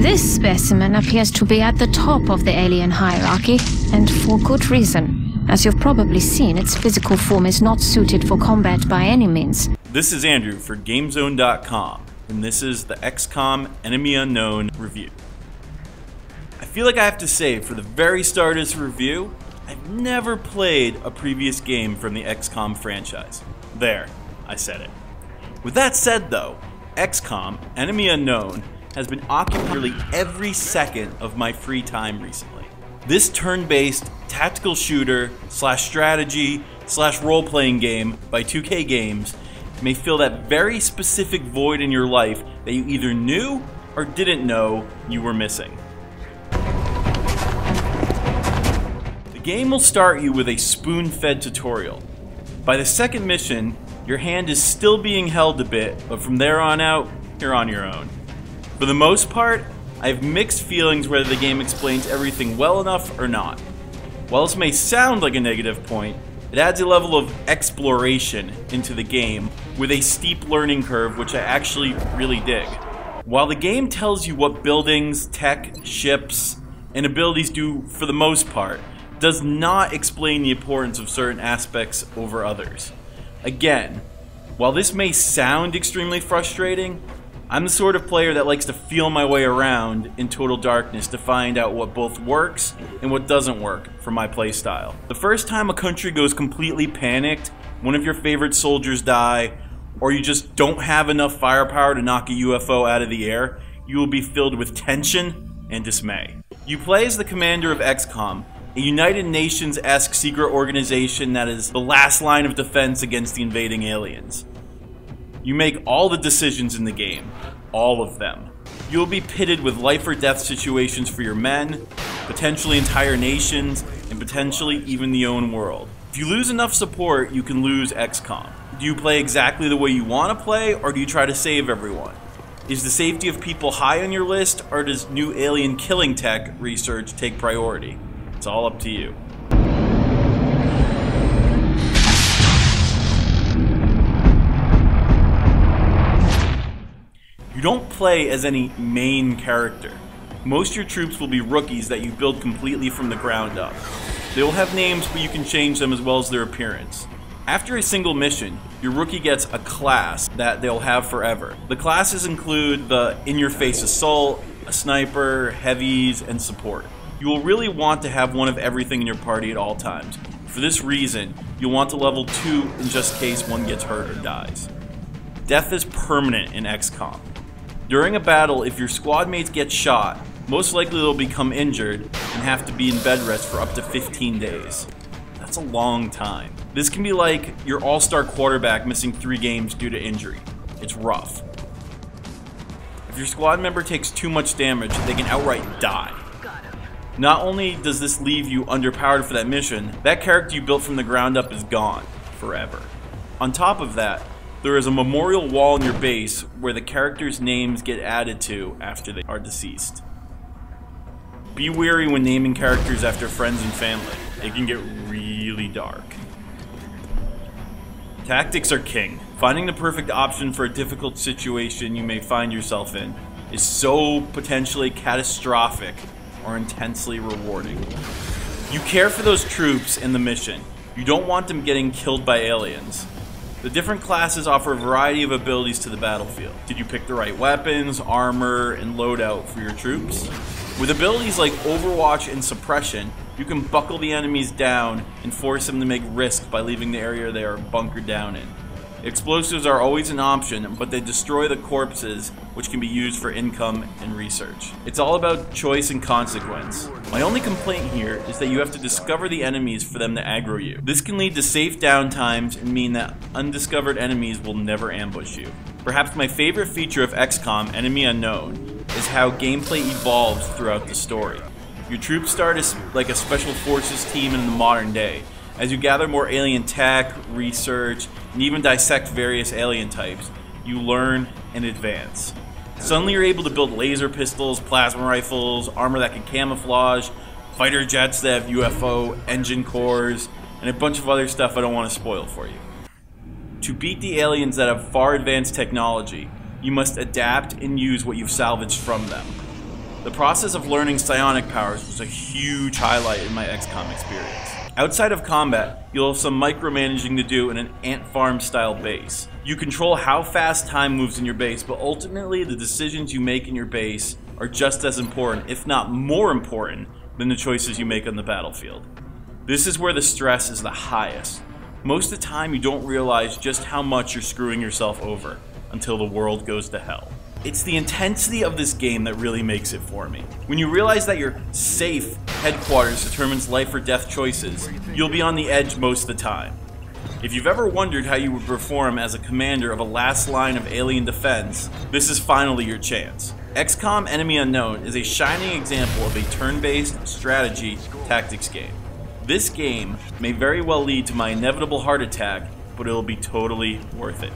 This specimen appears to be at the top of the alien hierarchy, and for good reason. As you've probably seen, its physical form is not suited for combat by any means. This is Andrew for GameZone.com, and this is the XCOM Enemy Unknown review. I feel like I have to say, for the very start of this review, I've never played a previous game from the XCOM franchise. There, I said it. With that said though, XCOM Enemy Unknown has been occupying nearly every second of my free time recently. This turn-based tactical shooter slash strategy slash role-playing game by 2K Games may fill that very specific void in your life that you either knew or didn't know you were missing. The game will start you with a spoon-fed tutorial. By the second mission, your hand is still being held a bit, but from there on out, you're on your own. For the most part, I have mixed feelings whether the game explains everything well enough or not. While this may sound like a negative point, it adds a level of exploration into the game with a steep learning curve, which I actually really dig. While the game tells you what buildings, tech, ships, and abilities do for the most part, it does not explain the importance of certain aspects over others. Again, while this may sound extremely frustrating, I'm the sort of player that likes to feel my way around in total darkness to find out what both works and what doesn't work for my playstyle. The first time a country goes completely panicked, one of your favorite soldiers die, or you just don't have enough firepower to knock a UFO out of the air, you will be filled with tension and dismay. You play as the commander of XCOM, a United Nations-esque secret organization that is the last line of defense against the invading aliens. You make all the decisions in the game. All of them. You will be pitted with life or death situations for your men, potentially entire nations, and potentially even the own world. If you lose enough support, you can lose XCOM. Do you play exactly the way you want to play, or do you try to save everyone? Is the safety of people high on your list, or does new alien killing tech research take priority? It's all up to you. You don't play as any main character. Most of your troops will be rookies that you build completely from the ground up. They will have names, but you can change them as well as their appearance. After a single mission, your rookie gets a class that they'll have forever. The classes include the in-your-face assault, a sniper, heavies, and support. You will really want to have one of everything in your party at all times. For this reason, you'll want to level 2 in just case one gets hurt or dies. Death is permanent in XCOM. During a battle, if your squad mates get shot, most likely they'll become injured and have to be in bed rest for up to 15 days. That's a long time. This can be like your all-star quarterback missing 3 games due to injury. It's rough. If your squad member takes too much damage, they can outright die. Not only does this leave you underpowered for that mission, that character you built from the ground up is gone forever. On top of that, there is a memorial wall in your base where the characters' names get added to after they are deceased. Be wary when naming characters after friends and family. It can get really dark. Tactics are king. Finding the perfect option for a difficult situation you may find yourself in is so potentially catastrophic or intensely rewarding. You care for those troops in the mission. You don't want them getting killed by aliens. The different classes offer a variety of abilities to the battlefield. Did you pick the right weapons, armor, and loadout for your troops? With abilities like Overwatch and Suppression, you can buckle the enemies down and force them to make risk by leaving the area they are bunkered down in. Explosives are always an option, but they destroy the corpses, which can be used for income and research. It's all about choice and consequence. My only complaint here is that you have to discover the enemies for them to aggro you. This can lead to safe downtimes and mean that undiscovered enemies will never ambush you. Perhaps my favorite feature of XCOM Enemy Unknown is how gameplay evolves throughout the story. Your troops start as like a special forces team in the modern day. As you gather more alien tech, research, and even dissect various alien types, you learn and advance. Suddenly you're able to build laser pistols, plasma rifles, armor that can camouflage, fighter jets that have UFO engine cores, and a bunch of other stuff I don't want to spoil for you. To beat the aliens that have far advanced technology, you must adapt and use what you've salvaged from them. The process of learning psionic powers was a huge highlight in my XCOM experience. Outside of combat, you'll have some micromanaging to do in an ant farm style base. You control how fast time moves in your base, but ultimately the decisions you make in your base are just as important, if not more important, than the choices you make on the battlefield. This is where the stress is the highest. Most of the time you don't realize just how much you're screwing yourself over until the world goes to hell. It's the intensity of this game that really makes it for me. When you realize that your safe headquarters determines life or death choices, you'll be on the edge most of the time. If you've ever wondered how you would perform as a commander of a last line of alien defense, this is finally your chance. XCOM Enemy Unknown is a shining example of a turn-based strategy tactics game. This game may very well lead to my inevitable heart attack, but it'll be totally worth it.